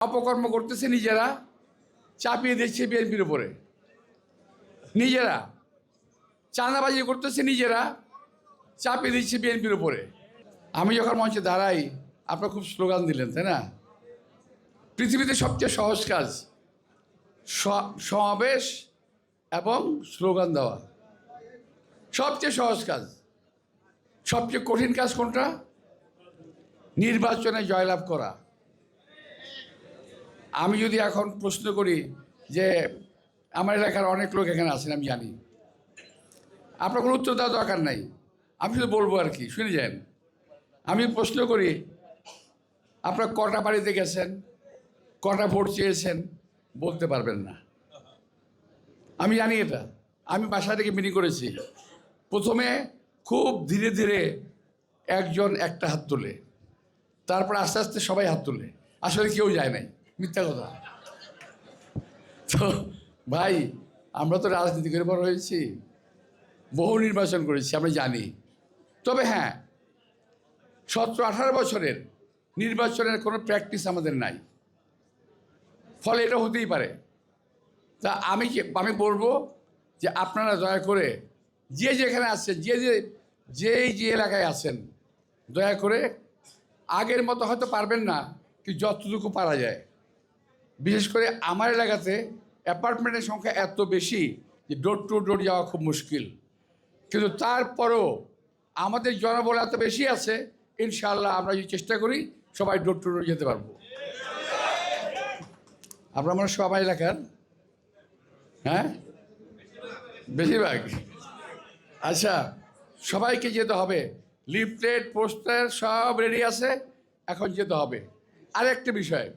অপকর্ম করতেছে নিজেরা, চাপিয়ে দিচ্ছে বিএনপির উপরে। নিজেরা চাঁদাবাজি করতেছে, নিজেরা চাপিয়ে দিচ্ছে বিএনপির উপরে। আমি যখন মঞ্চে দাঁড়াই, আপনারা খুব স্লোগান দিলেন, তাই না? পৃথিবীতে সবচেয়ে সহজ কাজ সমাবেশ এবং স্লোগান দেওয়া, সবচেয়ে সহজ কাজ। সবচেয়ে কঠিন কাজ কোনটা? নির্বাচনে জয়লাভ করা। আমি যদি এখন প্রশ্ন করি যে আমার এলাকার অনেক লোক এখানে আছেন, আমি জানি, আপনার কোনো উত্তর দেওয়ার দরকার নাই, আমি শুধু বলবো আর কি, শুনে যান। আমি প্রশ্ন করি, আপনার কটা বাড়িতে গেছেন, কটা ভোট চেয়েছেন, বলতে পারবেন না। আমি জানি এটা। আমি বাসা থেকে মিটিং করেছি। প্রথমে খুব ধীরে ধীরে একজন একটা হাত তোলে, তারপর আস্তে আস্তে সবাই হাত তোলে। আসলে কেউ যায় নাই, মিথ্যা কথা। তো ভাই, আমরা তো রাজনীতি করে বড় হয়েছি, বহু নির্বাচন করেছি, আমরা জানি। তবে হ্যাঁ, 17-18 বছরের নির্বাচনের কোনো প্র্যাকটিস আমাদের নাই, ফলে এটা হতেই পারে। তা আমি বলবো যে আপনারা দয়া করে যে যেখানে আছেন, যে এলাকায় আছেন, দয়া করে আগের মতো হয়তো পারবেন না, কি যতটুকু পারা যায়। বিশেষ করে আমার এলাকাতে অ্যাপার্টমেন্টের সংখ্যা এত বেশি যে ডোর টু ডোর যাওয়া খুব মুশকিল। কিন্তু তারপরও আমাদের জনবল এত বেশি আছে, ইনশাআল্লাহ আমরা যদি চেষ্টা করি সবাই ডোর টু ডোর যেতে পারবো। আমরা সবাই এলাকার, হ্যাঁ, বেশিরভাগ। আচ্ছা, সবাইকে যেতে হবে। লিফলেট, পোস্টার সব রেডি আছে, এখন যেতে হবে। আরেকটা বিষয়,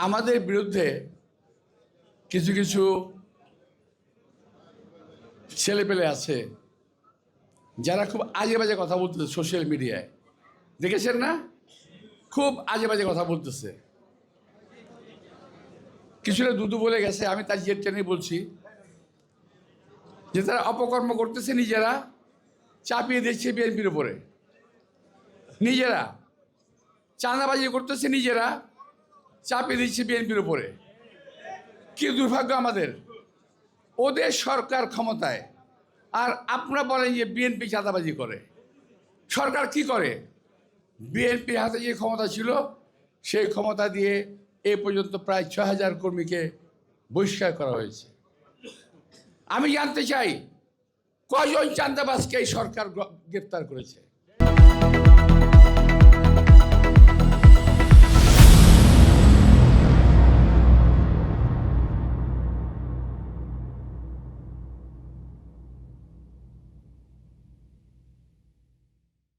আমাদের বিরুদ্ধে কিছু কিছু ছেলেপেলে আছে যারা খুব আজে বাজে কথা বলতেছে সোশ্যাল মিডিয়ায়, দেখেছেন না? খুব আজে বাজে কথা বলতেছে। কিছুটা দুদু বলে গেছে, আমি তার জেট টেনে বলছি যে তারা অপকর্ম করতেছে, নিজেরা চাপিয়ে দিচ্ছে বিএনপির উপরে। নিজেরা চাঁদাবাজি করতেছে, নিজেরা চাপিয়ে দিচ্ছে বিএনপির উপরে। কি দুর্ভাগ্য আমাদের, ওদের সরকার ক্ষমতায়, আর আপনারা বলেন যে বিএনপি চাঁদাবাজি করে। সরকার কি করে? বিএনপির হাতে যে ক্ষমতা ছিল, সেই ক্ষমতা দিয়ে এ পর্যন্ত প্রায় 6,000 কর্মীকে বহিষ্কার করা হয়েছে। আমি জানতে চাই, কয়জন চাঁদাবাজকে এই সরকার গ্রেপ্তার করেছে?